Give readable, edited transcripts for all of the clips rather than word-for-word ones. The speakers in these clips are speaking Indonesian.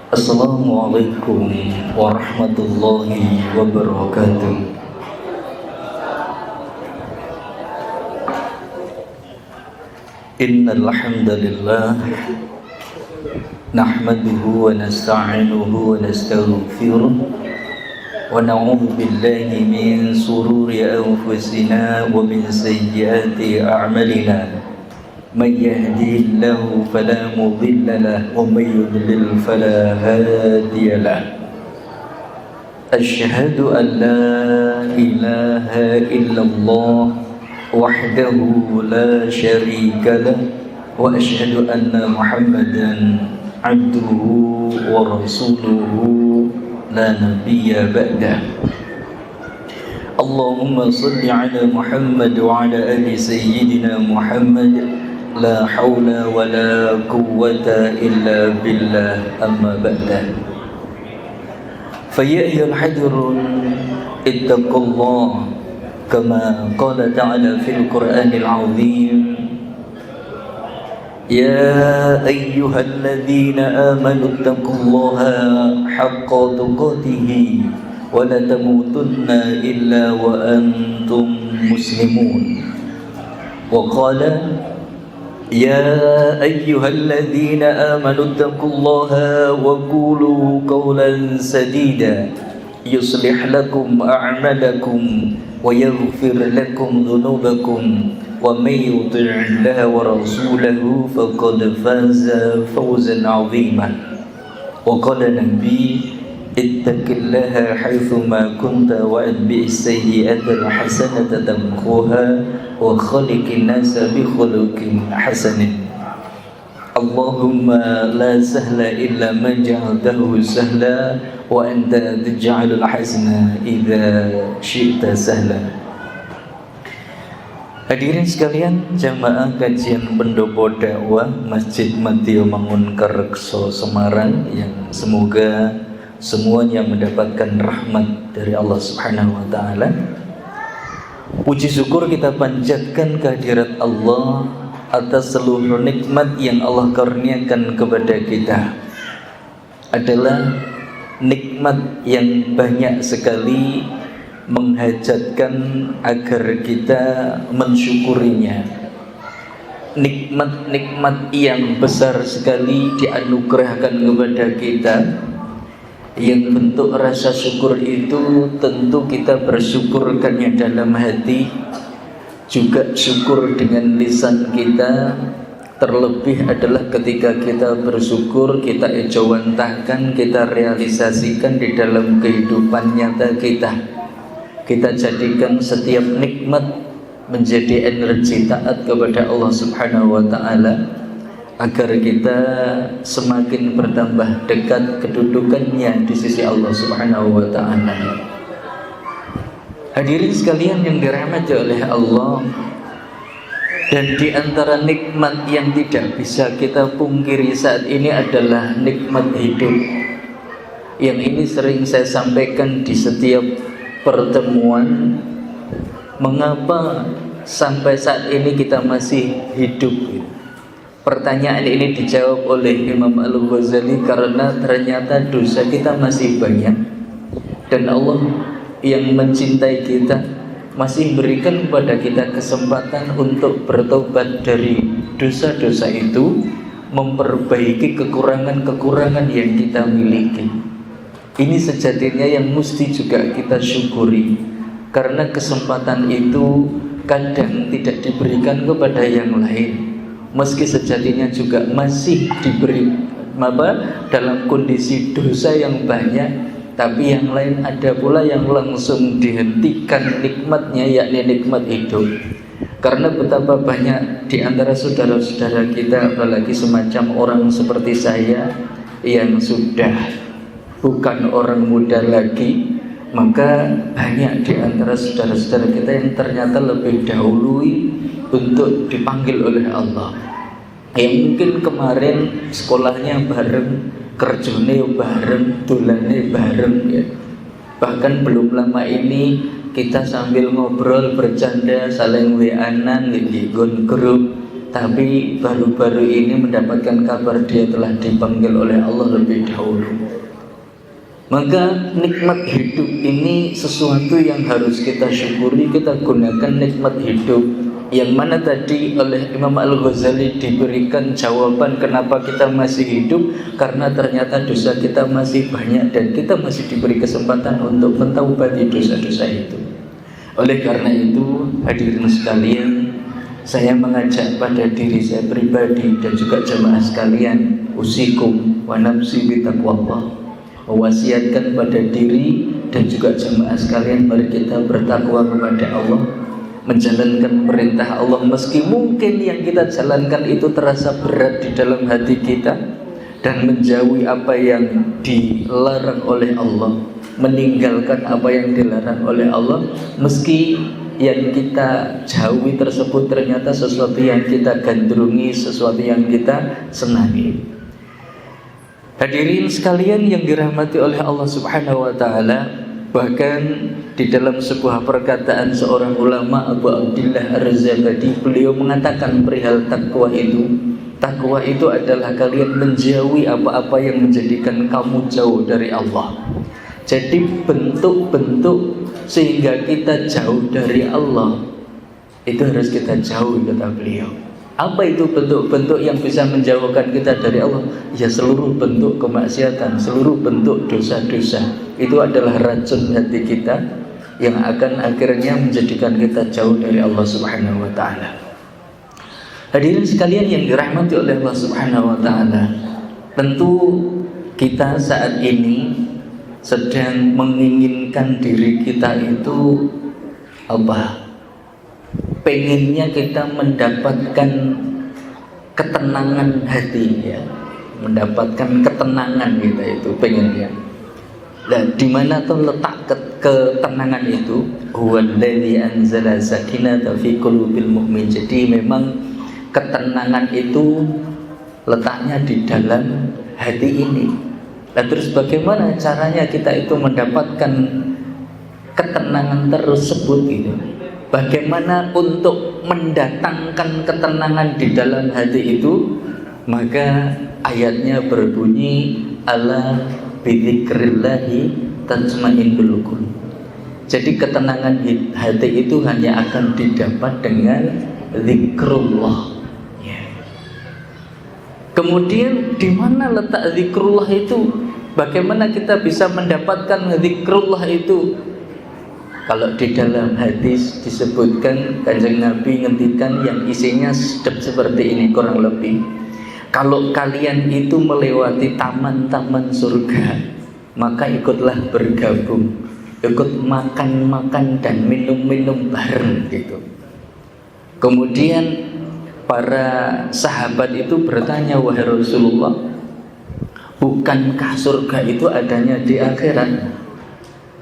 Assalamualaikum warahmatullahi wabarakatuh. Innal hamdalillah nahmaduhu wa nasta'inuhu wa nastaghfiruh wa na'udzu billahi min sururi anfusina wa min sayyiati a'malina. من يهدي الله فلا مضل له ومن يضلل فلا هادي له أشهد أن لا إله إلا الله وحده لا شريك له وأشهد أن محمدا عبده ورسوله لا نبي بعده اللهم صل على محمد وعلى آل سيدنا محمد لا حول ولا قوة إلا بالله أما بعد فيا أيها الحذرون اتقوا الله كما قال تعالى في القرآن العظيم يا أيها الذين آمنوا اتقوا الله حق تقاته ولا تموتن إلا وأنتم مسلمون وقال يا أيها الذين آمنوا اتقوا الله وقولوا قولا سديدا يصلح لكم أعمالكم ويغفر لكم ذنوبكم ومن يطع الله ورسوله فقد فاز فوزا عظيما وقال النبي اتق الله حيثما كنت واتبع السيئة الحسنة تمحوها وخلق الناس بخلق حسن اللهم لا سهل إلا ما جعلته سهلا وأنت تجعل الحزن إذا شئت سهلا. Hadirin sekalian, jamaah kajian pendopo dakwah Masjid Madya Mangunkerto Semarang yang semoga semuanya mendapatkan rahmat dari Allah Subhanahu wa taala. Puji syukur kita panjatkan kehadirat Allah atas seluruh nikmat yang Allah karuniakan kepada kita. Adalah nikmat yang banyak sekali menghajatkan agar kita mensyukurinya. Nikmat-nikmat yang besar sekali dianugerahkan kepada kita. Yang bentuk rasa syukur itu tentu kita bersyukurkannya dalam hati, juga syukur dengan lisan kita. Terlebih adalah ketika kita bersyukur, kita ejawantahkan, kita realisasikan di dalam kehidupan nyata kita. Kita jadikan setiap nikmat menjadi energi taat kepada Allah Subhanahu wa taala, agar kita semakin bertambah dekat kedudukannya di sisi Allah Subhanahu wa taala. Hadirin sekalian yang dirahmati oleh Allah, dan di antara nikmat yang tidak bisa kita pungkiri saat ini adalah nikmat hidup. Yang ini sering saya sampaikan di setiap pertemuan. Mengapa sampai saat ini kita masih hidup? Pertanyaan ini dijawab oleh Imam Al-Ghazali karena ternyata dosa kita masih banyak, dan Allah yang mencintai kita masih berikan kepada kita kesempatan untuk bertobat dari dosa-dosa itu, memperbaiki kekurangan-kekurangan yang kita miliki. Ini sejatinya yang mesti juga kita syukuri, karena kesempatan itu kadang tidak diberikan kepada yang lain. Meski sejatinya juga masih diberi dalam kondisi dosa yang banyak, tapi yang lain ada pula yang langsung dihentikan nikmatnya, yakni nikmat hidup. Karena betapa banyak di antara saudara-saudara kita, apalagi semacam orang seperti saya yang sudah bukan orang muda lagi, maka banyak di antara saudara-saudara kita yang ternyata lebih dahului untuk dipanggil oleh Allah. Yang mungkin kemarin sekolahnya bareng, kerjanya bareng, dolannya bareng ya. Bahkan belum lama ini kita sambil ngobrol bercanda saling WA-an di grup tapi baru-baru ini mendapatkan kabar dia telah dipanggil oleh Allah lebih dahulu. Maka nikmat hidup ini sesuatu yang harus kita syukuri, kita gunakan nikmat hidup. Yang mana tadi oleh Imam Al-Ghazali diberikan jawaban kenapa kita masih hidup, karena ternyata dosa kita masih banyak dan kita masih diberi kesempatan untuk mentaubati dosa-dosa itu. Oleh karena itu, hadirin sekalian, saya mengajak pada diri saya pribadi dan juga jemaah sekalian, usikum wa nafsi bitaqwallah, mewasiatkan pada diri dan juga jemaah sekalian, mari kita bertakwa kepada Allah, menjalankan perintah Allah meski mungkin yang kita jalankan itu terasa berat di dalam hati kita, dan menjauhi apa yang dilarang oleh Allah, meninggalkan apa yang dilarang oleh Allah, meski yang kita jauhi tersebut ternyata sesuatu yang kita gandrungi, sesuatu yang kita senangi. Hadirin sekalian yang dirahmati oleh Allah Subhanahu wa taala, bahkan di dalam sebuah perkataan seorang ulama, Abu Abdillah Ar-Zabadi, beliau mengatakan perihal takwa itu adalah kalian menjauhi apa-apa yang menjadikan kamu jauh dari Allah. Jadi bentuk-bentuk sehingga kita jauh dari Allah itu harus kita jauhi, kata beliau. Apa itu bentuk-bentuk yang bisa menjauhkan kita dari Allah? Ya, seluruh bentuk kemaksiatan, seluruh bentuk dosa-dosa. Itu adalah racun hati kita yang akan akhirnya menjadikan kita jauh dari Allah Subhanahu wa taala. Hadirin sekalian yang dirahmati oleh Allah Subhanahu wa taala, tentu kita saat ini sedang menginginkan diri kita itu apa? Pengennya kita mendapatkan ketenangan hati, ya, mendapatkan ketenangan kita itu pengennya. Dan di mana tuh letak ketenangan itu? Huwallazi anzala sakinata fi qulubil mu'min. Jadi memang ketenangan itu letaknya di dalam hati ini. Nah, terus bagaimana caranya kita itu mendapatkan ketenangan tersebut gitu? Bagaimana untuk mendatangkan ketenangan di dalam hati itu? Maka ayatnya berbunyi, ala bidzikrillahi tatma'innul qulub. Jadi ketenangan hati itu hanya akan didapat dengan zikrullah. Kemudian di mana letak zikrullah itu? Bagaimana kita bisa mendapatkan zikrullah itu? Kalau di dalam hadis disebutkan, Kanjeng Nabi ngendikan yang isinya seperti ini kurang lebih. Kalau kalian itu melewati taman-taman surga, maka ikutlah bergabung, ikut makan-makan dan minum-minum bareng gitu. Kemudian para sahabat itu bertanya, wahai Rasulullah, bukankah surga itu adanya di akhirat?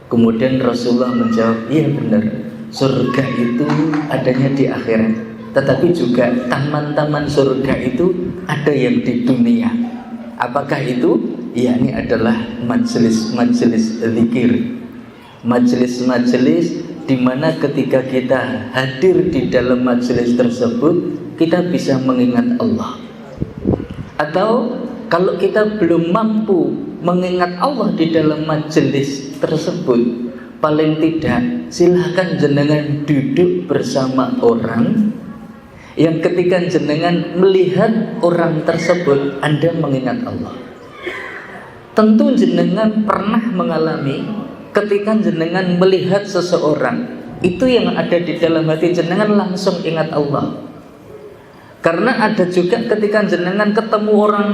Kemudian Rasulullah menjawab, iya benar, surga itu adanya di akhirat, tetapi juga taman-taman surga itu ada yang di dunia. Apakah itu? Ya, ini adalah majelis-majelis zikir, majelis-majelis di mana ketika kita hadir di dalam majelis tersebut, kita bisa mengingat Allah. Atau kalau kita belum mampu mengingat Allah di dalam majelis tersebut, paling tidak silahkan jenengan duduk bersama orang yang ketika jenengan melihat orang tersebut, Anda mengingat Allah. Tentu jenengan pernah mengalami ketika jenengan melihat seseorang, itu yang ada di dalam hati jenengan langsung ingat Allah. Karena ada juga ketika jenengan ketemu orang,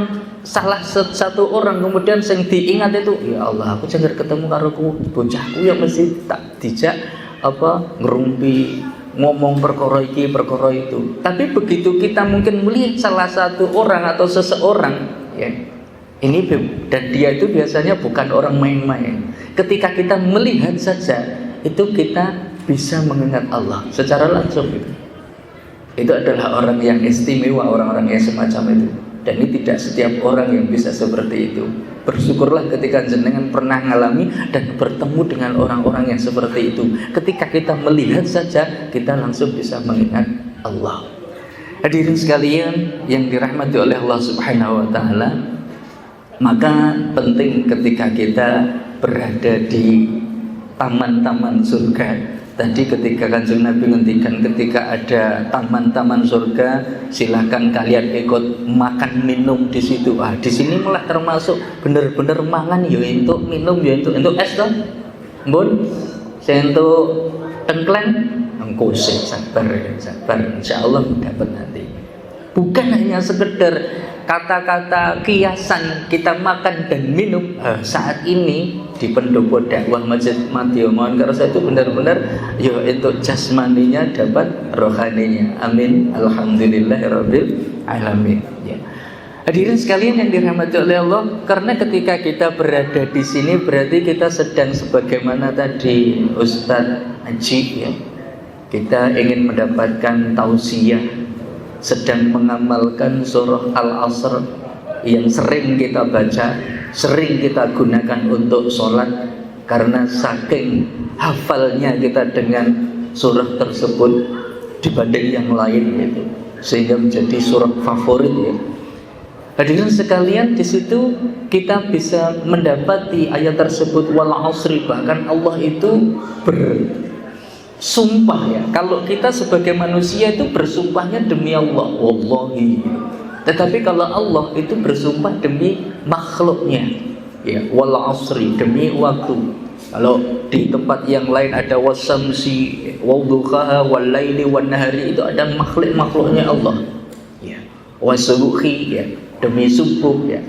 salah satu orang, kemudian yang diingat itu, ya Allah, aku jangan ketemu karo bocahku yang mesti tak dijak ngerumpi ngomong perkara iki perkara itu. Tapi begitu kita mungkin melihat salah satu orang atau seseorang, ya, ini dan dia itu biasanya bukan orang main-main. Ketika kita melihat saja, itu kita bisa mengingat Allah secara langsung gitu. Itu adalah orang yang istimewa, orang-orang yang semacam itu. Dan ini tidak setiap orang yang bisa seperti itu. Bersyukurlah ketika jenengan pernah mengalami dan bertemu dengan orang-orang yang seperti itu. Ketika kita melihat saja, kita langsung bisa mengingat Allah. Hadirin sekalian yang dirahmati oleh Allah Subhanahu wa taala, maka penting ketika kita berada di taman-taman surga. Tadi ketika Kanjeng Nabi ngendikan ketika ada taman-taman surga, silakan kalian ikut makan minum di situ. Di sini malah termasuk bener-bener mangan ya untuk minum ya untuk es toh. Mbun, saya untuk tengkleng, engko sabar, insyaallah dapat nanti. Bukan hanya sekedar kata-kata kiasan kita makan dan minum. Saat ini di pendopo dakwah Masjid Madya mohon karsa itu benar-benar ya untuk jasmaninya dapat rohaninya. Amin. Alhamdulillahirabbil alamin. Ya. Hadirin sekalian yang dirahmati oleh Allah, karena ketika kita berada di sini berarti kita sedang sebagaimana tadi Ustadz Haji ya. Kita ingin mendapatkan tausiah, sedang mengamalkan surah Al-Asr yang sering kita baca, sering kita gunakan untuk sholat, karena saking hafalnya kita dengan surah tersebut dibanding yang lain gitu, sehingga menjadi surah favorit ya. Hadirin sekalian, di situ kita bisa mendapati ayat tersebut wal asri, bahkan Allah itu bersumpah ya. Kalau kita sebagai manusia itu bersumpahnya demi Allah, wallahi. Tetapi kalau Allah itu bersumpah demi makhluknya, ya, wal asri, demi waktu. Kalau di tempat yang lain ada wasamsi, wadduhaha, wal laili wan nahari, itu ada makhluknya Allah. Ya, wasubuhi, ya, demi subuh ya.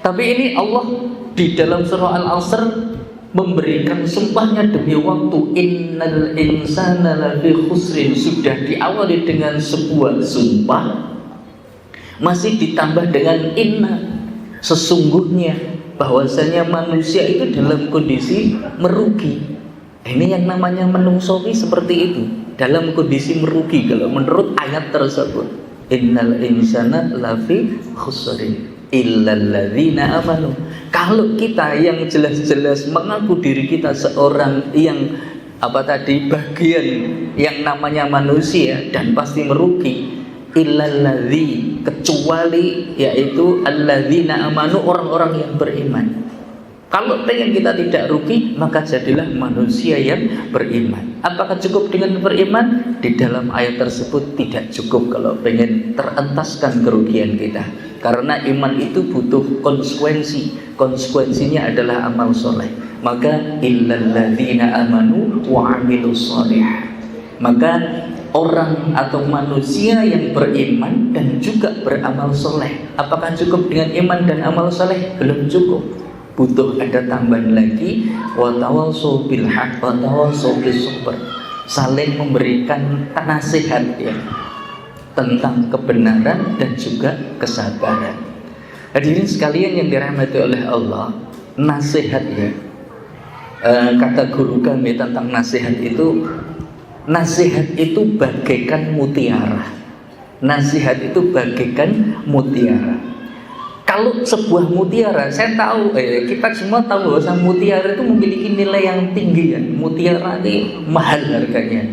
Tapi ini Allah di dalam surah Al-Asr memberikan sumpahnya demi waktu. Innal insana lafi khusrin, sudah diawali dengan sebuah sumpah, masih ditambah dengan inna, sesungguhnya bahwasanya manusia itu dalam kondisi merugi. Ini yang namanya menungsowi seperti itu, dalam kondisi merugi kalau menurut ayat tersebut. Innal insana lafi khusrin illalladzina amanu. Kalau kita yang jelas-jelas mengaku diri kita seorang yang bagian yang namanya manusia dan pasti merugi, illalladzi, kecuali yaitu alladzina amanu, orang-orang yang beriman. Kalau pengen kita tidak rugi, maka jadilah manusia yang beriman. Apakah cukup dengan beriman? Di dalam ayat tersebut tidak cukup kalau pengen terentaskan kerugian kita. Karena iman itu butuh konsekuensi. Konsekuensinya adalah amal soleh. Maka illalladzina amanu wa amilus soleh. Maka orang atau manusia yang beriman dan juga beramal soleh. Apakah cukup dengan iman dan amal soleh? Belum cukup. Butuh ada tambahan lagi, wa tawassaw bil haqq wa tawassaw bis sabr. Saling memberikan nasihat ya, tentang kebenaran dan juga kesabaran. Hadirin sekalian yang dirahmati oleh Allah, nasihat ya. Kata guru kami tentang nasihat itu bagaikan mutiara. Nasihat itu bagaikan mutiara. Kalau sebuah mutiara, saya tahu, kita semua tahu bahwa mutiara itu memiliki nilai yang tinggi ya. Mutiara ini mahal harganya.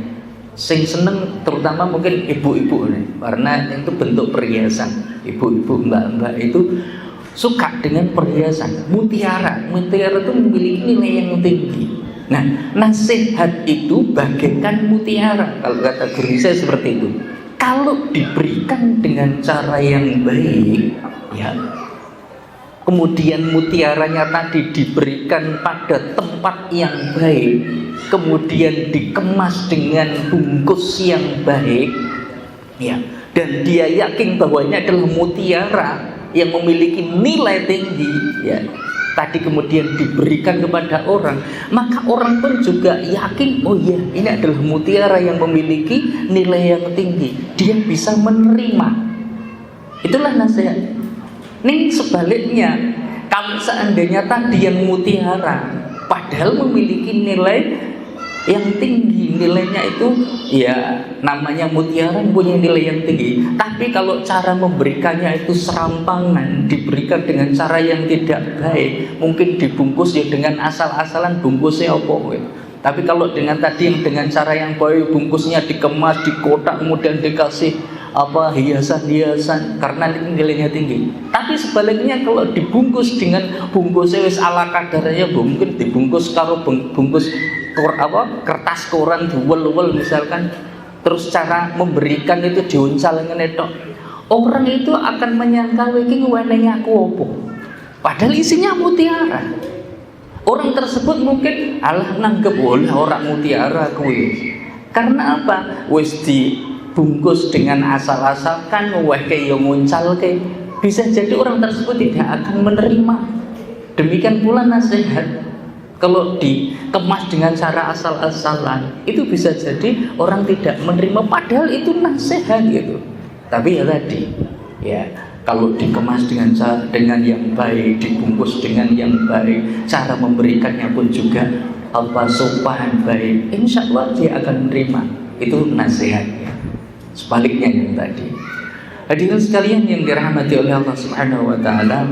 Sing seneng terutama mungkin ibu-ibu nih, karena itu bentuk perhiasan. Ibu-ibu, mbak-mbak itu suka dengan perhiasan. Mutiara itu memiliki nilai yang tinggi. Nah, nasihat itu bagaikan mutiara. Kalau kata guru saya seperti itu. Kalau diberikan dengan cara yang baik, ya. Kemudian mutiaranya tadi diberikan pada tempat yang baik, kemudian dikemas dengan bungkus yang baik, ya, dan dia yakin bahwa ini adalah mutiara yang memiliki nilai tinggi, ya, tadi kemudian diberikan kepada orang, maka orang pun juga yakin, oh iya, ini adalah mutiara yang memiliki nilai yang tinggi, dia bisa menerima. Itulah nasihat. Nih sebaliknya, kalau seandainya tadi yang mutiara padahal memiliki nilai yang tinggi, nilainya itu ya namanya mutiara punya nilai yang tinggi, tapi kalau cara memberikannya itu serampangan, diberikan dengan cara yang tidak baik, mungkin dibungkus ya dengan asal-asalan bungkusnya apa gitu. Tapi kalau dengan tadi yang dengan cara yang baik, bungkusnya dikemas di kotak kemudian dikasih hiasan-hiasan karena nilainya tinggi. Tapi sebaliknya kalau dibungkus dengan bungkus wis ala kadarnya, mungkin dibungkus kalau bungkus kertas koran duwel-wel misalkan, terus cara memberikan itu diuncal ngene tok. Orang itu akan menyangka iki ngwenenge aku opo. Padahal isinya mutiara. Orang tersebut mungkin alah nanggep oleh orang mutiara kuwi. Karena apa? Wis dibungkus dengan asal-asalkan weh ke yo nguncalke. Bisa jadi orang tersebut tidak akan menerima. Demikian pula nasihat. Kalau dikemas dengan cara asal-asalan, itu bisa jadi orang tidak menerima padahal itu nasihat gitu. Tapi ya tadi, ya kalau dikemas dengan yang baik, dibungkus dengan yang baik, cara memberikannya pun juga sopan baik, insya Allah dia akan menerima. Itu nasihatnya. Sebaliknya yang tadi. Hadirin sekalian yang dirahmati oleh Allah Subhanahu wa taala,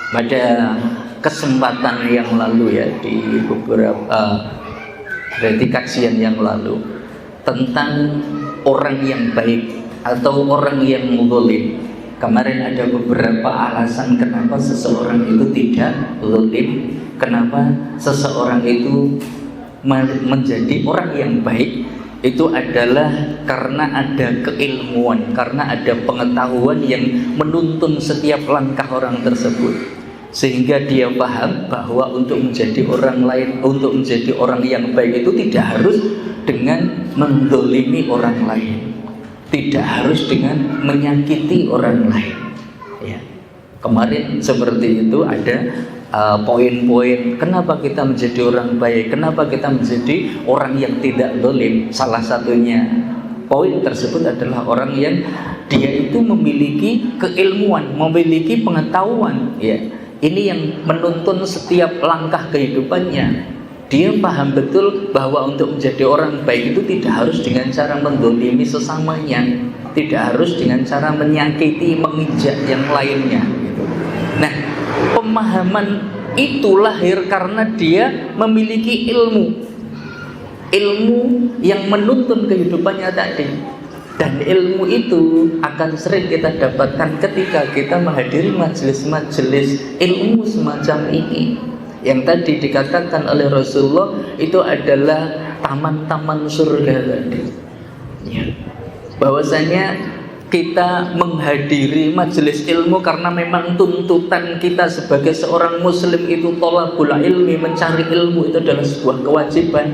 pada kesempatan yang lalu ya, di beberapa berarti kajian yang lalu tentang orang yang baik atau orang yang zalim. Kemarin ada beberapa alasan kenapa seseorang itu tidak zalim, kenapa seseorang itu menjadi orang yang baik. Itu adalah karena ada keilmuan, karena ada pengetahuan yang menuntun setiap langkah orang tersebut, sehingga dia paham bahwa untuk menjadi orang lain, untuk menjadi orang yang baik itu tidak harus dengan mendolimi orang lain, tidak harus dengan menyakiti orang lain. Ya. Kemarin seperti itu ada poin-poin kenapa kita menjadi orang baik, kenapa kita menjadi orang yang tidak zalim. Salah satunya poin tersebut adalah orang yang dia itu memiliki keilmuan, memiliki pengetahuan. Ya, ini yang menuntun setiap langkah kehidupannya. Dia paham betul bahwa untuk menjadi orang baik itu tidak harus dengan cara mendolimi sesamanya, tidak harus dengan cara menyakiti, menginjak yang lainnya. Nah, pemahaman itu lahir karena dia memiliki ilmu yang menuntun kehidupannya tadi. Dan ilmu itu akan sering kita dapatkan ketika kita menghadiri majelis-majelis ilmu semacam ini. Yang tadi dikatakan oleh Rasulullah itu adalah taman-taman surga tadi. Ya. Bahwasanya kita menghadiri majelis ilmu karena memang tuntutan kita sebagai seorang muslim itu thalabul ilmi, mencari ilmu itu adalah sebuah kewajiban.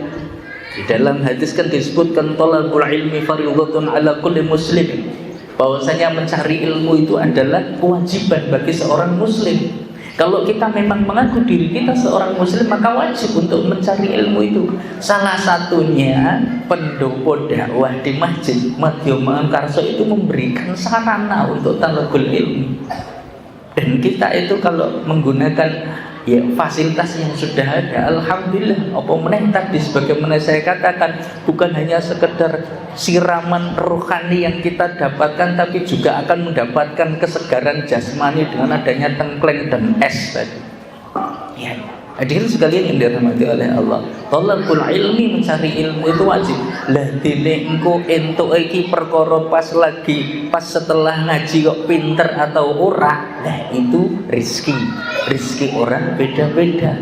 Di dalam hadis kan disebutkan thalabul ilmi fardhatun ala kulli muslim, bahwasanya mencari ilmu itu adalah kewajiban bagi seorang muslim. Kalau kita memang mengaku diri kita seorang muslim, maka wajib untuk mencari ilmu itu. Salah satunya pendopo dakwah di Masjid Madya Mangkarso itu memberikan sarana untuk talabul ilmi. Dan kita itu kalau menggunakan ya fasilitas yang sudah ada, alhamdulillah. Apa meneh tadi sebagaimana saya katakan, bukan hanya sekedar siraman rohani yang kita dapatkan, tapi juga akan mendapatkan kesegaran jasmani dengan adanya tengkleng dan es tadi. Ya, hadirin sekalian yang dirahmati oleh Allah, thalabul ilmi, mencari ilmu itu wajib. Lah dene engko entuk iki perkara pas setelah ngaji kok pinter atau ora, nah itu rezeki orang beda-beda.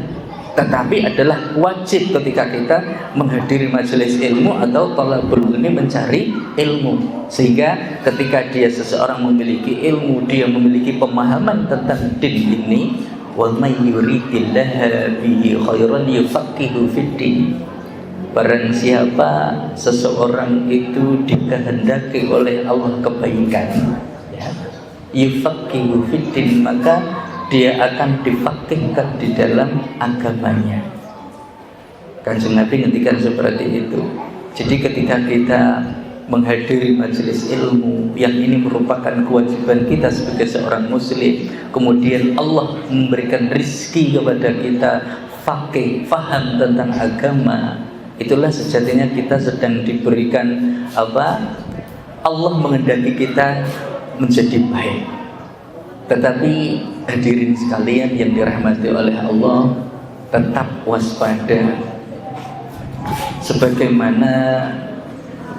Tetapi adalah wajib ketika kita menghadiri majelis ilmu atau thalabul ilmi, mencari ilmu. Sehingga ketika seseorang memiliki ilmu, dia memiliki pemahaman tentang din ini, wa may yuridillahu bihi khairan yufaqihu fid-din. Barang siapa seseorang itu dikehendaki oleh Allah kebaikan, ya, yufaqihu fid-din, maka dia akan difaqihkan di dalam agamanya. Kanjeng Nabi ngendikan seperti itu. Jadi ketika kita menghadiri majelis ilmu, yang ini merupakan kewajiban kita sebagai seorang muslim, kemudian Allah memberikan rizki kepada kita, faqih, faham tentang agama, itulah sejatinya kita sedang diberikan Allah menghendaki kita menjadi baik. Tetapi hadirin sekalian yang dirahmati oleh Allah, tetap waspada. Sebagaimana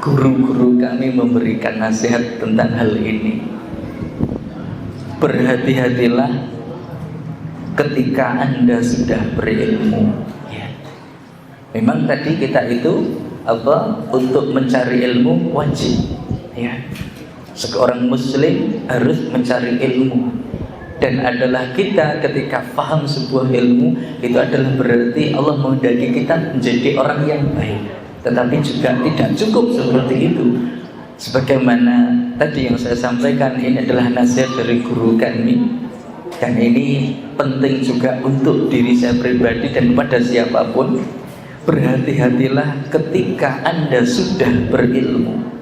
guru-guru kami memberikan nasihat tentang hal ini. Berhati-hatilah ketika Anda sudah berilmu. Ya. Memang tadi kita itu untuk mencari ilmu wajib. Ya. Seorang muslim harus mencari ilmu, dan adalah kita ketika paham sebuah ilmu itu adalah berarti Allah menghendaki kita menjadi orang yang baik. Tetapi juga tidak cukup seperti itu. Sebagaimana tadi yang saya sampaikan, ini adalah nasihat dari guru kami, dan ini penting juga untuk diri saya pribadi dan pada siapapun. Berhati-hatilah ketika Anda sudah berilmu.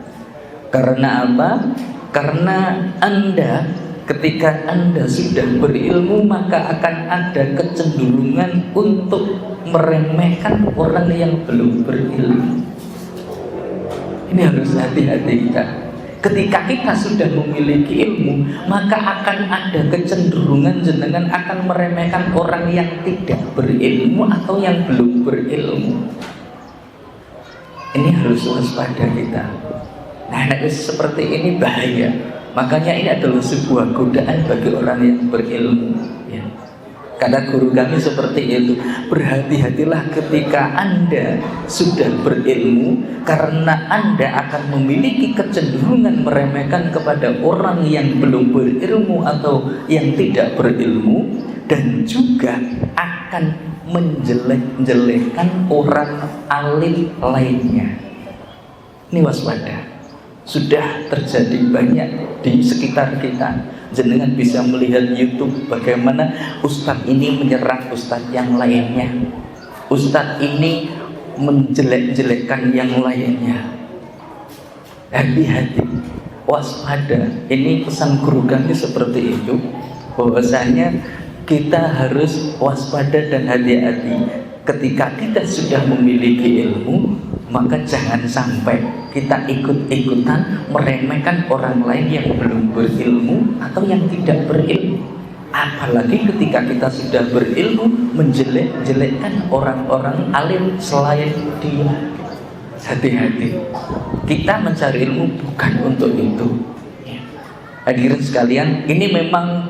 Karena apa? Karena Anda ketika Anda sudah berilmu, maka akan ada kecenderungan untuk meremehkan orang yang belum berilmu. Ini harus hati-hati kita. Ketika kita sudah memiliki ilmu, maka akan ada kecenderungan jenengan akan meremehkan orang yang tidak berilmu atau yang belum berilmu. Ini harus waspada kita. Nah, seperti ini bahaya. Makanya ini adalah sebuah godaan bagi orang yang berilmu. Ya. Karena guru kami seperti itu. Berhati-hatilah ketika Anda sudah berilmu, karena Anda akan memiliki kecenderungan meremehkan kepada orang yang belum berilmu atau yang tidak berilmu, dan juga akan menjelek-jelekkan orang alim lainnya. Ini waspada. Sudah terjadi banyak di sekitar kita. Jenengan bisa melihat YouTube bagaimana ustadz ini menyerang ustadz yang lainnya, ustadz ini menjelek-jelekkan yang lainnya. Hati-hati, waspada. Ini pesan guru kami seperti itu, bahwasanya kita harus waspada dan hati-hati. Ketika kita sudah memiliki ilmu, maka jangan sampai kita ikut-ikutan meremehkan orang lain yang belum berilmu atau yang tidak berilmu. Apalagi ketika kita sudah berilmu, menjelek-jelekkan orang-orang alim selain dia. Hati-hati. Kita mencari ilmu bukan untuk itu. Hadirin sekalian, ini memang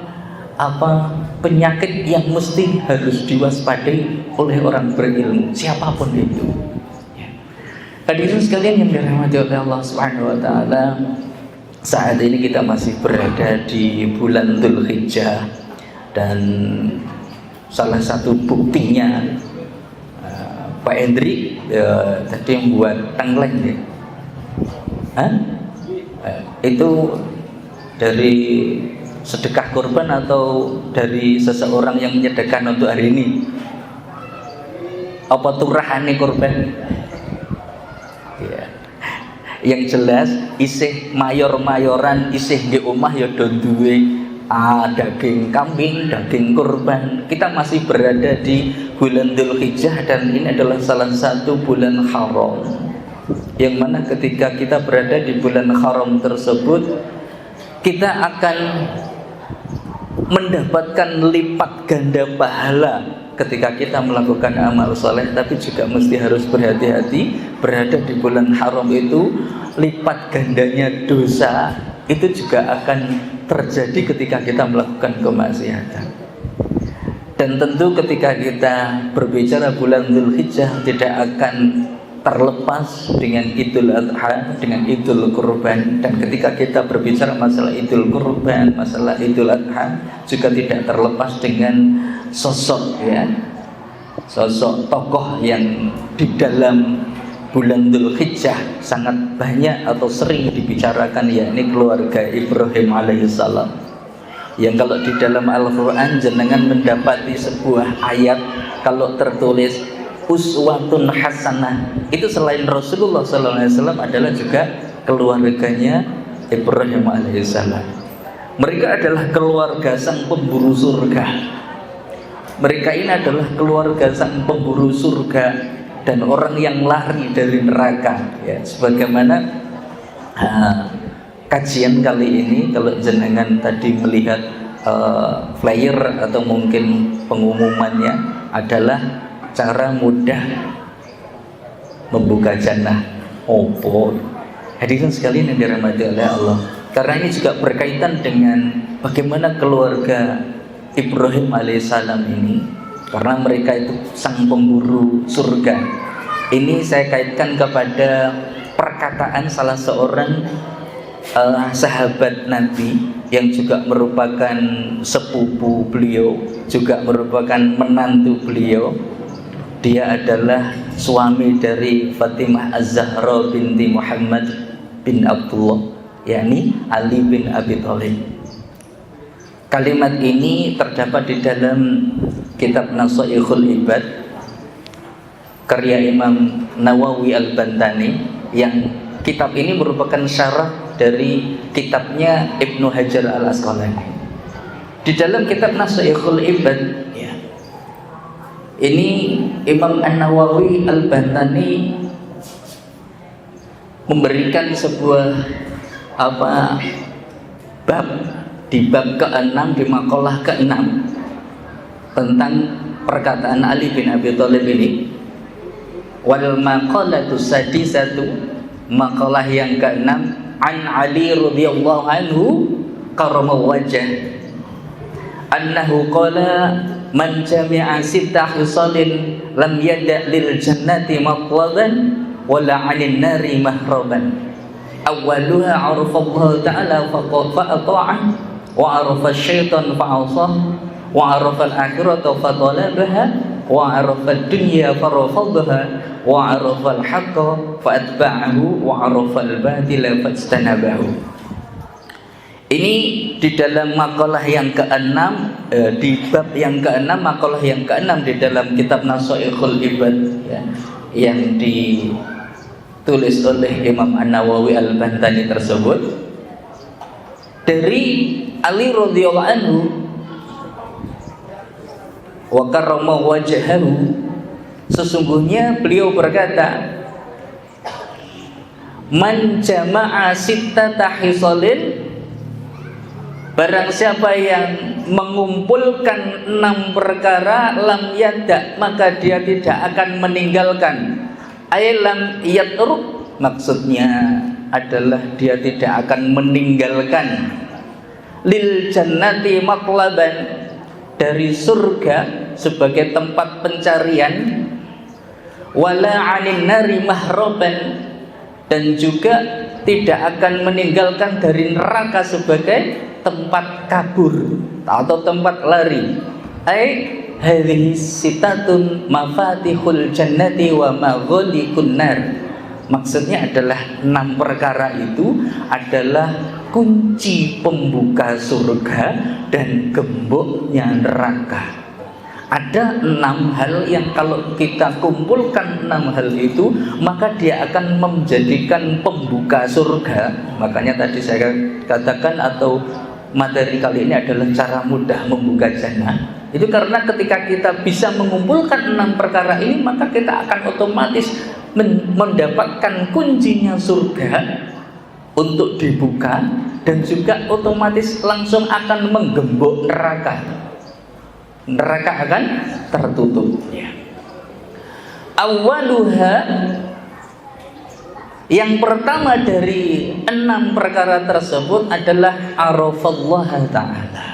penyakit yang mesti harus diwaspadai oleh orang berilmu, siapapun itu. Hadirin sekalian yang dirahmati oleh Allah Subhanahu wa taala, saat ini kita masih berada di bulan Dzulhijjah, dan salah satu buktinya Pak Hendri tadi membuat tengkleng ya. Itu dari sedekah kurban atau dari seseorang yang menyedekahkan untuk hari ini? Apa turahane kurban? Ya. Yang jelas isih mayor-mayoran, isih di omah ya do duwe daging kambing, daging kurban. Kita masih berada di bulan Dzulhijjah, dan ini adalah salah satu bulan haram, yang mana ketika kita berada di bulan haram tersebut, kita akan mendapatkan lipat ganda pahala ketika kita melakukan amal soleh. Tapi juga mesti harus berhati-hati, berada di bulan haram itu lipat gandanya dosa itu juga akan terjadi ketika kita melakukan kemaksiatan. Dan tentu ketika kita berbicara bulan Dzulhijjah tidak akan terlepas dengan Idul Adha, dengan Idul Kurban. Dan ketika kita berbicara masalah Idul Kurban, masalah Idul Adha, juga tidak terlepas dengan sosok sosok tokoh yang di dalam bulan Dzulhijjah sangat banyak atau sering dibicarakan, yakni keluarga Ibrahim alaihissalam. Yang kalau di dalam Al-Quran jenengan mendapati sebuah ayat kalau tertulis uswatun hasanah, itu selain Rasulullah SAW adalah juga keluarganya Ibrahim alaihissalam. Mereka adalah keluarga sang pemburu surga. Mereka ini adalah keluarga sang pemburu surga dan orang yang lari dari neraka. Ya, sebagaimana kajian kali ini, kalau jenengan tadi melihat flyer atau mungkin pengumumannya, adalah cara mudah membuka jannah. Opo Hadirin sekalian yang dirahmati oleh Allah, karena ini juga berkaitan dengan bagaimana keluarga Ibrahim alaihissalam ini, karena mereka itu sang pemburu surga. Ini saya kaitkan kepada perkataan salah seorang sahabat Nabi yang juga merupakan sepupu beliau, juga merupakan menantu beliau. Dia adalah suami dari Fatimah Az-Zahra binti Muhammad bin Abdullah, yakni Ali bin Abi Thalib. Kalimat ini terdapat di dalam kitab Nasaikhul Ibad karya Imam Nawawi Al-Bantani, yang kitab ini merupakan syarah dari kitabnya Ibnu Hajar Al-Asqalani. Di dalam kitab Nasaikhul Ibad ya, ini Imam An-Nawawi Al-Bantani memberikan sebuah bab, di bab ke-6, di makalah ke-6 tentang perkataan Ali bin Abi Thalib ini. Wal maqalatu sadisatu, makalah yang ke-6, an Ali radhiyallahu anhu karramallahu wajh annahu qala man jami'a sittah khisalin lam yada' lil jannati matlaban wala 'anil nari mahraban. Awwaluha 'arafa Allah ta'ala fa'ata'ah wa 'arafa asy-syaitan fa'asah wa 'arafa al-akhirata fatalabaha wa 'arafa ad-dunya farafadaha wa 'arafa al-haqqa fa'atba'ahu wa 'arafa al-batila fajtanabahu. Ini di dalam makalah yang ke-6, di bab yang ke-6, makalah yang ke-6 di dalam kitab Nasaikhul Ibad ya, yang ditulis oleh Imam An-Nawawi Al-Bantani tersebut, dari Ali radhiyallahu anhu wa karrama wajhahu, sesungguhnya beliau berkata, man jama'a sittata hisalin, barang siapa yang mengumpulkan 6 perkara, lam yada', maka dia tidak akan meninggalkan. Ay lam yatruk, maksudnya adalah dia tidak akan meninggalkan lil jannati matlaban, dari surga sebagai tempat pencarian, wala 'anil nari mahraban, dan juga tidak akan meninggalkan dari neraka sebagai tempat kabur atau tempat lari. Ai hadhihi sitatun mafatihul jannati wa maghliqun nar. Maksudnya adalah 6 perkara itu adalah kunci pembuka surga dan gemboknya neraka. Ada 6 hal yang kalau kita kumpulkan 6 hal itu, maka dia akan menjadikan pembuka surga. Makanya tadi saya katakan, atau materi kali ini adalah cara mudah membuka jannah. Itu karena ketika kita bisa mengumpulkan 6 perkara ini, maka kita akan otomatis mendapatkan kuncinya surga untuk dibuka, dan juga otomatis langsung akan menggembok neraka. Neraka akan tertutup ya. Awaluha, yang pertama dari 6 perkara tersebut adalah arafallaha ta'ala.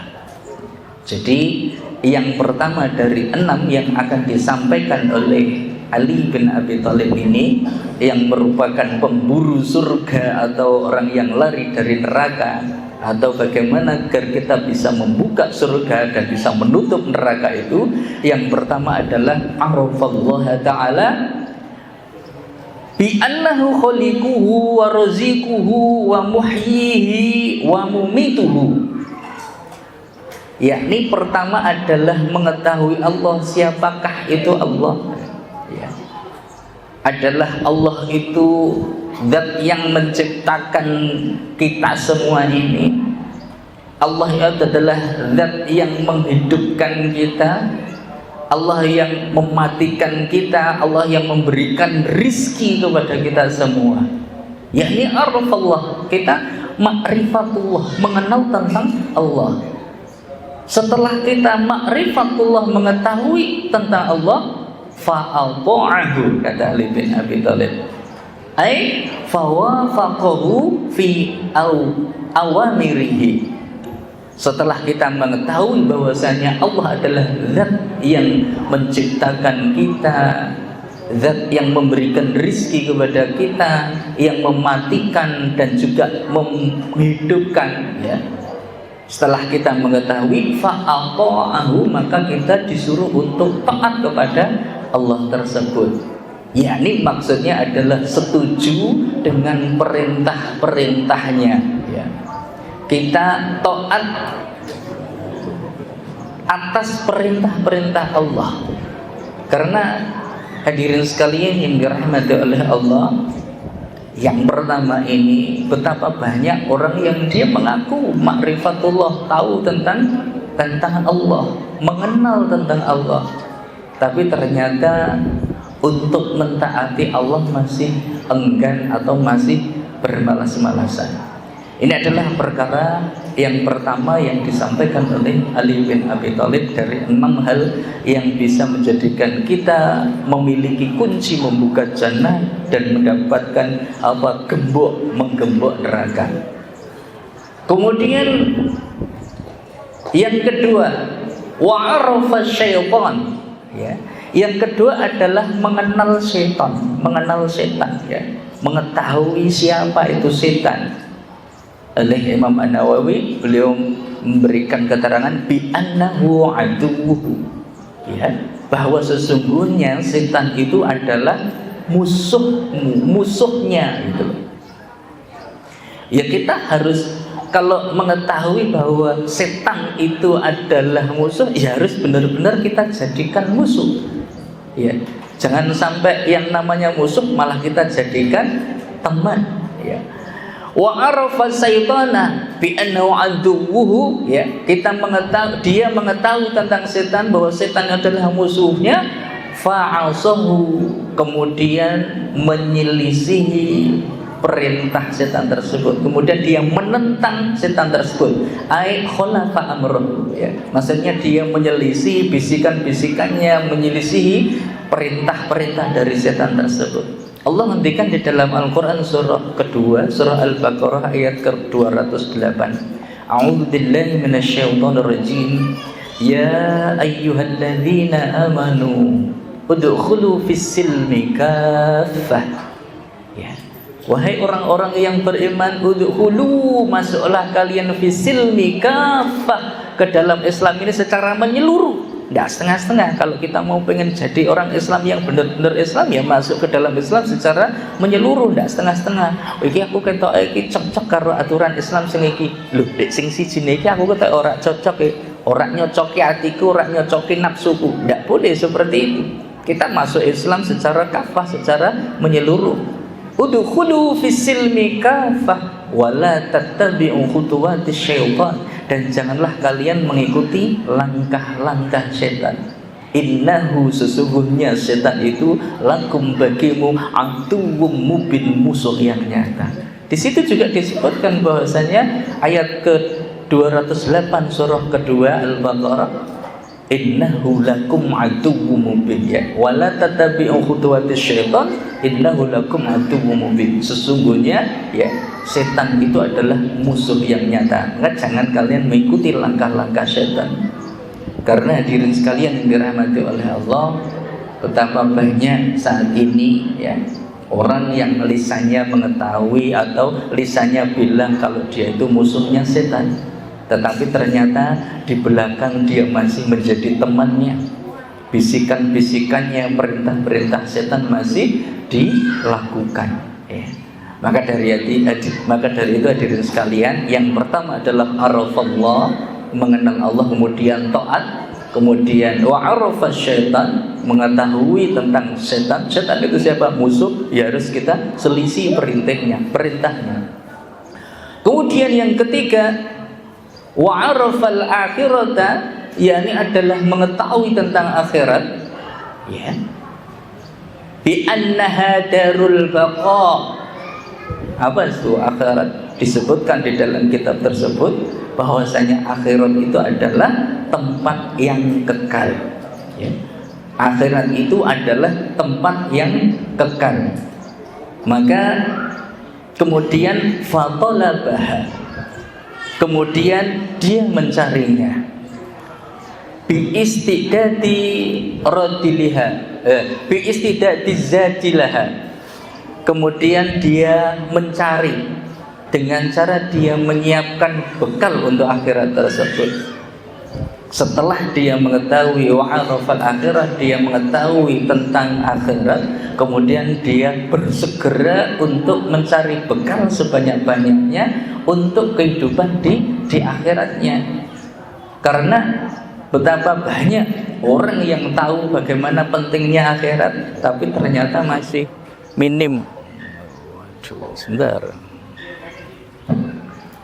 Jadi yang pertama dari 6 yang akan disampaikan oleh Ali bin Abi Thalib ini, yang merupakan pemburu surga atau orang yang lari dari neraka, atau bagaimana agar kita bisa membuka surga dan bisa menutup neraka itu, yang pertama adalah arafallaha ta'ala bi annahu khaliquhu wa raziquhu wa muhyihi wa mumituhu. Yakni pertama adalah mengetahui Allah, siapakah itu Allah ya. Adalah Allah itu zat yang menciptakan kita semua ini. Allah itu adalah zat yang menghidupkan kita, Allah yang mematikan kita, Allah yang memberikan rizki kepada kita semua. Yakni arafallah, kita ma'rifatullah, mengenal tentang Allah. Setelah kita ma'rifatullah, mengetahui tentang Allah, fa'ata'ahu, kata Ali bin Abi Thalib, Ai fawafaqahu fi awamirihi. Setelah kita mengetahui bahwasanya Allah adalah zat yang menciptakan kita, zat yang memberikan rizki kepada kita, yang mematikan dan juga menghidupkan, ya. Setelah kita mengetahui fa'ata'ahu, maka kita disuruh untuk taat kepada Allah tersebut. Yakni maksudnya adalah setuju dengan perintah-perintahnya, ya. Kita taat atas perintah-perintah Allah. Karena hadirin sekalian yang dirahmati oleh Allah, yang pertama ini betapa banyak orang yang dia mengaku ma'rifatullah, tahu tentang Allah, mengenal tentang Allah, tapi ternyata untuk mentaati Allah masih enggan atau masih bermalas-malasan. Ini adalah perkara yang pertama yang disampaikan oleh Ali bin Abi Thalib dari 6 hal yang bisa menjadikan kita memiliki kunci membuka jannah dan mendapatkan menggembok neraka. Kemudian yang kedua, wa'arafa syaitan, ya. Yang kedua adalah mengenal setan, ya. Mengetahui siapa itu setan. Oleh Imam An-Nawawi, beliau memberikan keterangan bi annahu aduwwuhu, ya, bahwa sesungguhnya setan itu adalah musuhnya gitu. Ya, kita harus, kalau mengetahui bahwa setan itu adalah musuh, ya harus benar-benar kita jadikan musuh, ya. Jangan sampai yang namanya musuh malah kita jadikan teman, ya. Wa arafa syaitana bi annahu aduwwuhu, ya. Dia mengetahui tentang setan, bahwa setan adalah musuhnya, fa'asahu, kemudian menyelisihi perintah setan tersebut, kemudian dia menentang setan tersebut, ai khalafa amruh, ya. Maksudnya dia menyelisihi bisikan-bisikannya, menyelisihi perintah-perintah dari setan tersebut. Allah ngendikan di dalam Al-Quran surah kedua, surah Al-Baqarah ayat ke-208. A'udzu billahi minasyaitonir rajim. Ya ayyuhalladzina amanu udkhulu fis-silmi kaffah. Ya. Wahai orang-orang yang beriman, udkhulu, masuklah kalian fis-silmi kaffah, ke dalam Islam ini secara menyeluruh. Tidak setengah-setengah. Kalau kita mau pengen jadi orang Islam yang benar-benar Islam, ya masuk ke dalam Islam secara menyeluruh, tidak setengah-setengah. Iki aku ketok iki cocok karo aturan Islam sing iki. Lho, dek sing siji iki aku ketok ora cocok, ora nyocoki atiku, ora nyocoki nafsuku. Tidak boleh seperti itu. Kita masuk Islam secara kafah, secara menyeluruh. Udkhulu fis-silmi kafah wa la tattabi'u khutuwatis syaitan, dan janganlah kalian mengikuti langkah-langkah setan. Innahu, sesungguhnya setan itu lakum bagimu aduwwum mubin, musuh yang nyata. Di situ juga disebutkan bahwasanya ayat ke-208 surah kedua Al-Baqarah, innahu lakum aduwwum mubin, ya, wala tattabi'u khutuwatis syaitan innahu lakum aduwwum mubin. Sesungguhnya, ya, setan itu adalah musuh yang nyata. Maka jangan kalian mengikuti langkah-langkah setan. Karena hadirin sekalian yang dirahmati oleh Allah, betapa banyak saat ini, ya, orang yang lisannya mengetahui atau lisannya bilang kalau dia itu musuhnya setan, tetapi ternyata di belakang dia masih menjadi temannya. Bisikan-bisikannya, perintah-perintah setan masih dilakukan, ya. Maka dari itu hadirin sekalian, yang pertama adalah arafallah, mengenal Allah, kemudian taat, kemudian wa'arafa syaitan, mengetahui tentang setan. Setan itu siapa? Musuh, ya harus kita selisih perintahnya. Kemudian yang ketiga, wa'arafal akhirata, yakni adalah mengetahui tentang akhirat, ya, bi annaha darul baqa. Apa itu akhirat? Disebutkan di dalam kitab tersebut bahwasanya akhirat itu adalah tempat yang kekal, ya. Akhirat itu adalah tempat yang kekal. Maka kemudian fatalabaha, kemudian dia mencarinya, biistidadi radiliha, biistidadi zatilaha. Kemudian dia mencari dengan cara dia menyiapkan bekal untuk akhirat tersebut. Setelah dia mengetahui wa'arafal akhirat, dia mengetahui tentang akhirat, kemudian dia bersegera untuk mencari bekal sebanyak-banyaknya untuk kehidupan di akhiratnya. Karena betapa banyak orang yang tahu bagaimana pentingnya akhirat, tapi ternyata masih minim. Sebentar.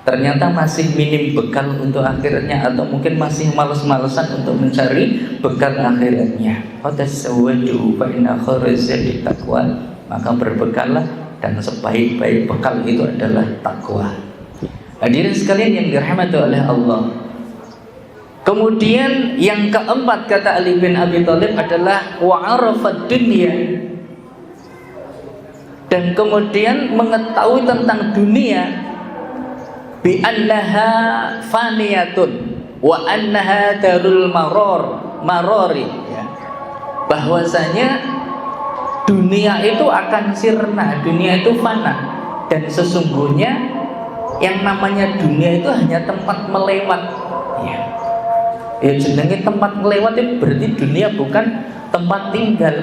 Ternyata masih minim bekal untuk akhirnya, atau mungkin masih malas-malasan untuk mencari bekal akhirnya. Fatasawwadu fa inna khairaz zadi taqwa. Maka berbekallah, dan sebaik-baik bekal itu adalah takwa. Hadirin sekalian yang dirahmati oleh Allah. Kemudian yang keempat kata Ali bin Abi Thalib adalah wa'arafad dunya. Dan kemudian mengetahui tentang dunia, bi annaha faniyatun wa annaha darul marori, ya. Bahwasanya dunia itu akan sirna, dunia itu fana, dan sesungguhnya yang namanya dunia itu hanya tempat melewat, ya. Ya jenenge tempat melewat itu berarti dunia bukan tempat tinggal,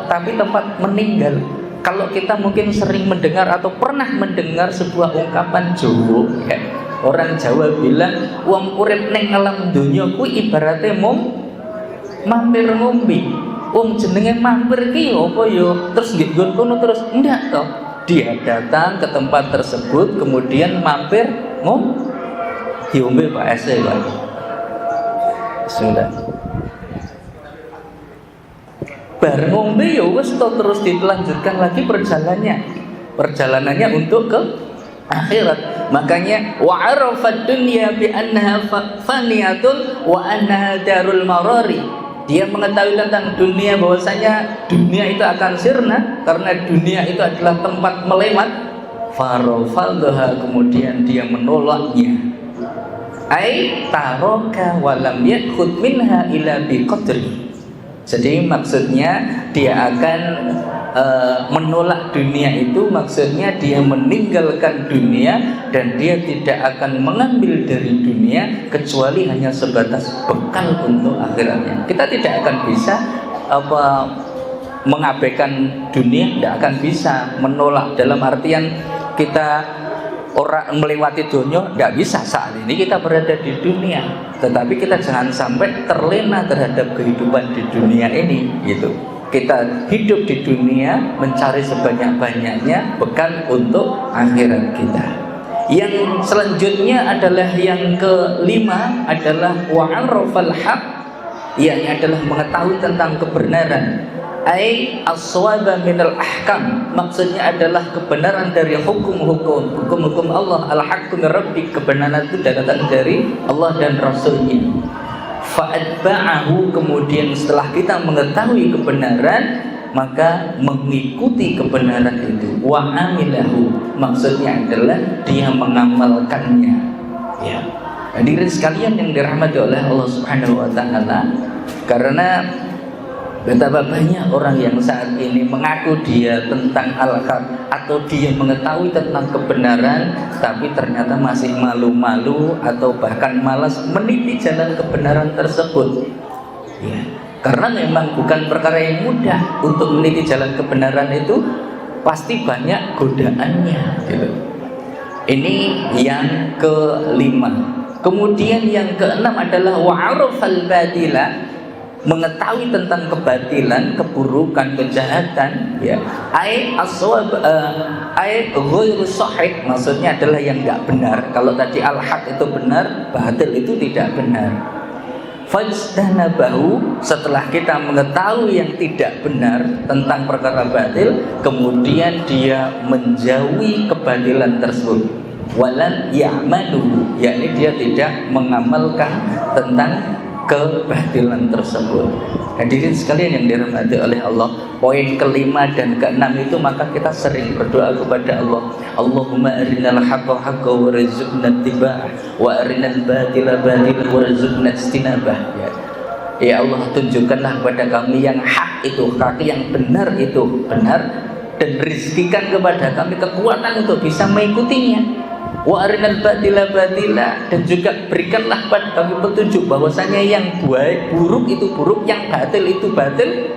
tapi tempat meninggal. Kalau kita mungkin sering mendengar atau pernah mendengar sebuah ungkapan Jawa, ya. Orang Jawa bilang, wong urip ning alam donya kuwi ibarate mung mampir ngombe. Wong jenenge mampir ki apa ya? Terus nggih nggon kono terus ndak toh. Dia datang ke tempat tersebut kemudian mampir diombe Pak Ese Pak. Sudah. Bar ngombe ya wis terus dilanjutkan lagi perjalanannya untuk ke akhirat. Makanya wa'arafad dunya bi annaha faniyatun wa annaha darul marari. Dia mengetahui tentang dunia bahwasanya dunia itu akan sirna karena dunia itu adalah tempat melewat. Farafadha, kemudian dia menolaknya. Ai taraka wa lam yakhud minha ila biqadri. Jadi maksudnya dia akan menolak dunia itu, maksudnya dia meninggalkan dunia dan dia tidak akan mengambil dari dunia kecuali hanya sebatas bekal untuk akhiratnya. Kita tidak akan bisa mengabaikan dunia, tidak akan bisa menolak dalam artian kita orang melewati dunia, nggak bisa. Saat ini kita berada di dunia, tetapi kita jangan sampai terlena terhadap kehidupan di dunia ini, gitu. Kita hidup di dunia mencari sebanyak-banyaknya bekal untuk akhirat kita. Yang selanjutnya adalah yang kelima adalah wa'arafal haq, yakni adalah mengetahui tentang kebenaran. Ai as-shawaba minal ahkam, maksudnya adalah kebenaran dari hukum-hukum Allah. Al-haqqu min rabbik, kebenaran itu datang dari Allah dan Rasulnya. Fa'atba'ahu, kemudian setelah kita mengetahui kebenaran maka mengikuti kebenaran itu. Wa amilahu, maksudnya adalah dia mengamalkannya, ya. Hadirin sekalian yang dirahmati oleh Allah Subhanahu wa taala, karena betapa banyak orang yang saat ini mengaku dia tentang al-haq atau dia mengetahui tentang kebenaran, tapi ternyata masih malu-malu atau bahkan malas meniti jalan kebenaran tersebut, ya. Karena memang bukan perkara yang mudah untuk meniti jalan kebenaran itu, pasti banyak godaannya, gitu. Ini yang kelima. Kemudian yang keenam adalah wa'arafal badila, mengetahui tentang kebatilan, keburukan, kejahatan, ya. Ai aswab ai ghairu sahih, maksudnya adalah yang enggak benar. Kalau tadi al-haq itu benar, batil itu tidak benar. Fajtanabahu, setelah kita mengetahui yang tidak benar tentang perkara batil, kemudian dia menjauhi kebatilan tersebut. Walan ya'malu, yakni dia tidak mengamalkan tentang kebatilan tersebut. Hadirin sekalian yang dirahmati oleh Allah, poin kelima dan keenam itu maka kita sering berdoa kepada Allah. Allahumma arinal haqqa haqqa warzuqna ittiba'ah wa arinal batila batila warzuqna ijtinabah. Ya Allah, tunjukkanlah kepada kami yang hak itu hak, yang benar itu benar, dan rizkikan kepada kami kekuatan untuk bisa mengikutinya. Wa arinal batila batila, dan juga berikanlah pada kami petunjuk bahwasanya yang buruk itu buruk, yang batil itu batil,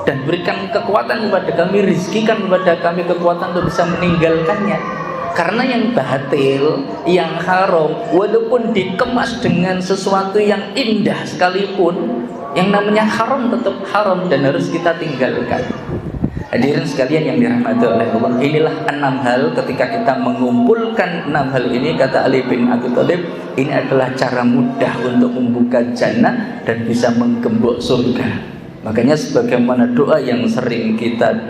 dan berikan kekuatan kepada kami, rizkikan kepada kami kekuatan untuk bisa meninggalkannya. Karena yang batil, yang haram, walaupun dikemas dengan sesuatu yang indah sekalipun, yang namanya haram tetap haram dan harus kita tinggalkan. Hadirin sekalian yang dirahmati oleh Allah, inilah 6 hal. Ketika kita mengumpulkan 6 hal ini, kata Ali bin Abi Thalib, ini adalah cara mudah untuk membuka jannah dan bisa menggembok surga. Makanya sebagaimana doa yang sering kita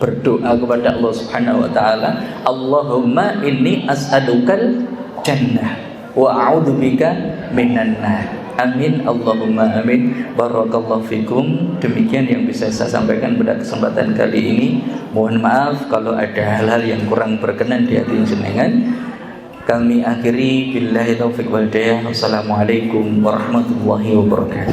berdoa kepada Allah Subhanahu wa taala, Allahumma inni as'alukal jannah wa a'udzubika minan nar. Amin, Allahumma amin. Barakallahu fikum. Demikian yang bisa saya sampaikan pada kesempatan kali ini. Mohon maaf kalau ada hal-hal yang kurang berkenan di hati jenengan. Kami akhiri billahi taufiq wal hidayah. Wassalamualaikum warahmatullahi wabarakatuh.